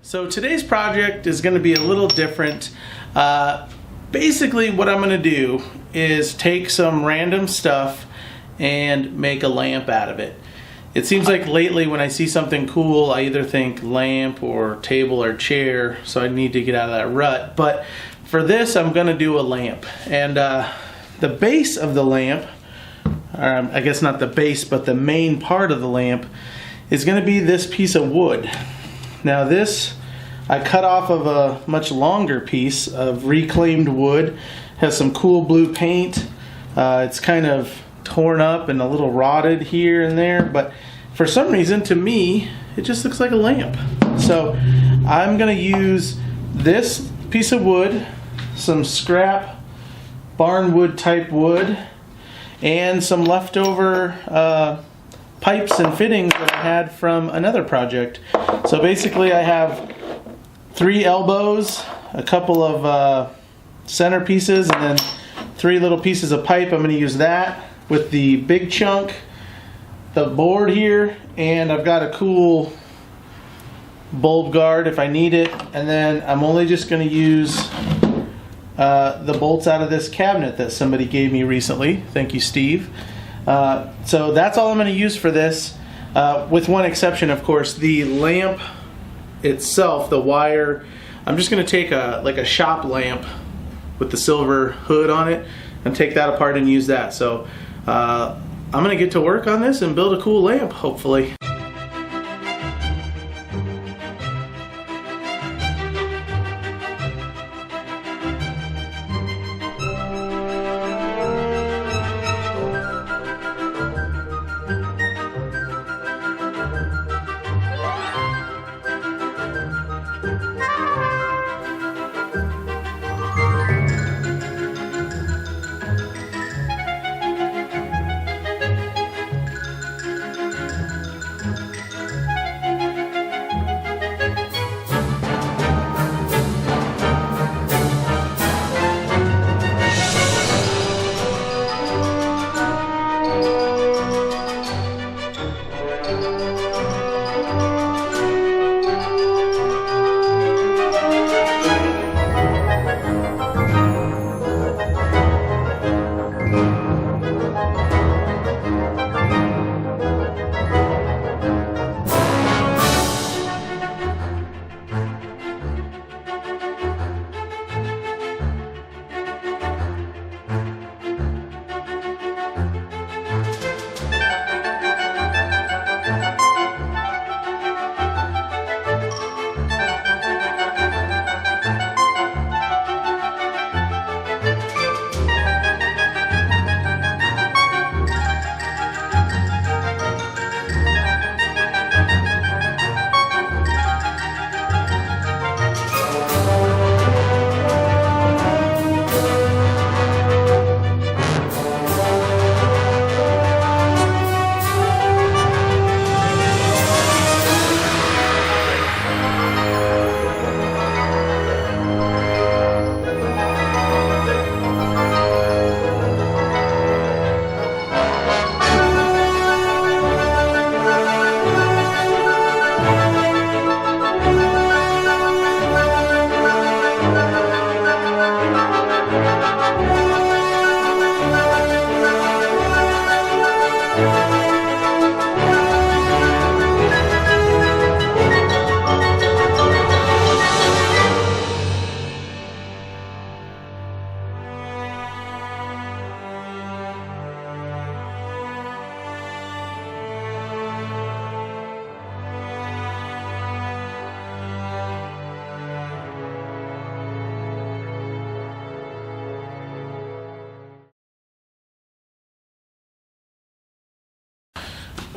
So today's project is going to be a little different. Basically what I'm going to do is take some random stuff and make a lamp out of it. It seems like lately when I see something cool, I either think lamp or table or chair, so I need to get out of that rut. But for this, I'm going to do a lamp. And the base of the lamp, I guess not the base, but the main part of the lamp, is going to be this piece of wood. Now this, I cut off of a much longer piece of reclaimed wood. Has some cool blue paint. It's kind of torn up and a little rotted here and there, but for some reason, to me, it just looks like a lamp. So I'm going to use this piece of wood, some scrap barn wood type wood, and some leftover pipes and fittings that I had from another project. So basically I have 3 elbows, a couple of center pieces, and then 3 little pieces of pipe. I'm going to use that with the big chunk, the board here, and I've got a cool bulb guard if I need it. And then I'm only just going to use the bolts out of this cabinet that somebody gave me recently. Thank you, Steve. So that's all I'm going to use for this, with one exception, of course. The lamp itself, the wire, I'm just going to take like a shop lamp with the silver hood on it and take that apart and use that. So I'm going to get to work on this and build a cool lamp, hopefully.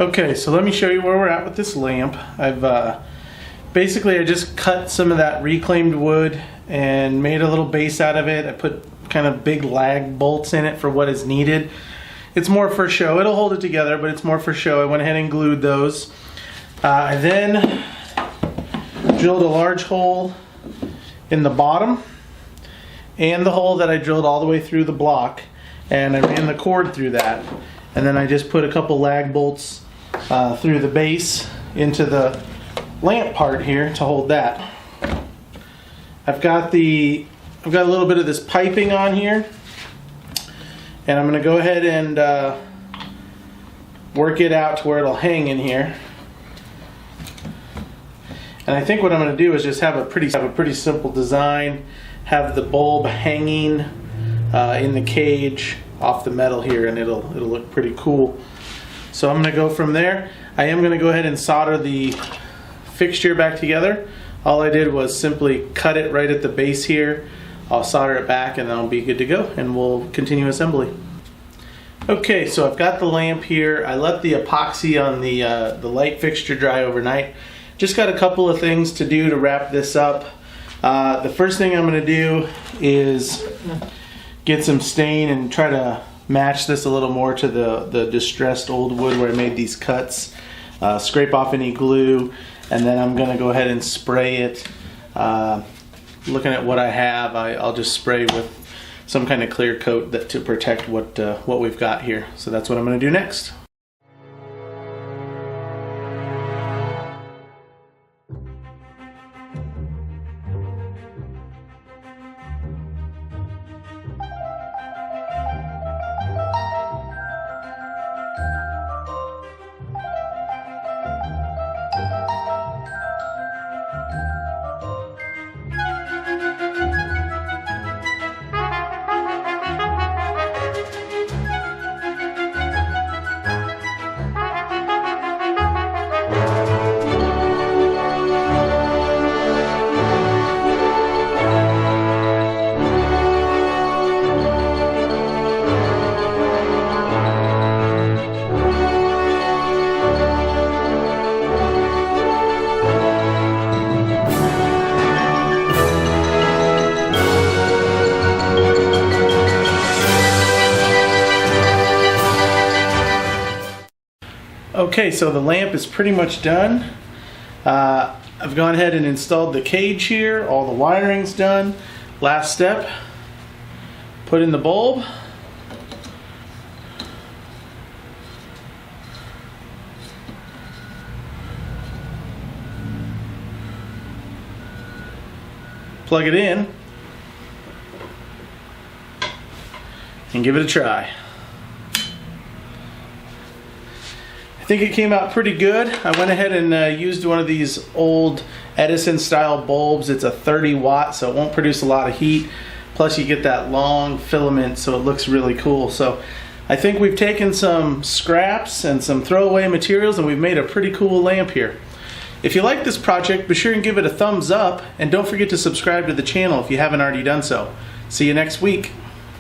Okay, so let me show you where we're at with this lamp. Basically I just cut some of that reclaimed wood and made a little base out of it. I put kind of big lag bolts in it for what is needed. It's more for show. It'll hold it together, but it's more for show. I went ahead and glued those. I then drilled a large hole in the bottom and the hole that I drilled all the way through the block, and I ran the cord through that. And then I just put a couple lag bolts through the base into the lamp part here to hold that. I've got a little bit of this piping on here, and I'm going to go ahead and work it out to where it'll hang in here. And I think what I'm going to do is just have a pretty simple design. Have the bulb hanging in the cage off the metal here, and it'll look pretty cool. So I'm going to go from there. I am going to go ahead and solder the fixture back together. All I did was simply cut it right at the base here. I'll solder it back and then I'll be good to go, and we'll continue assembly. Okay, so I've got the lamp here. I let the epoxy on the light fixture dry overnight. Just got a couple of things to do to wrap this up. The first thing I'm going to do is get some stain and try to match this a little more to the distressed old wood where I made these cuts. Scrape off any glue, and then I'm going to go ahead and spray it. Looking at what I have, I'll just spray with some kind of clear coat to protect what we've got here. So that's what I'm going to do next. Okay, so the lamp is pretty much done. I've gone ahead and installed the cage here. All the wiring's done. Last step, put in the bulb. Plug it in and give it a try. I think it came out pretty good. I went ahead and used one of these old Edison style bulbs. It's a 30 watt, so it won't produce a lot of heat. Plus you get that long filament, so it looks really cool. So I think we've taken some scraps and some throwaway materials, and we've made a pretty cool lamp here. If you like this project, be sure and give it a thumbs up, and don't forget to subscribe to the channel if you haven't already done so. See you next week.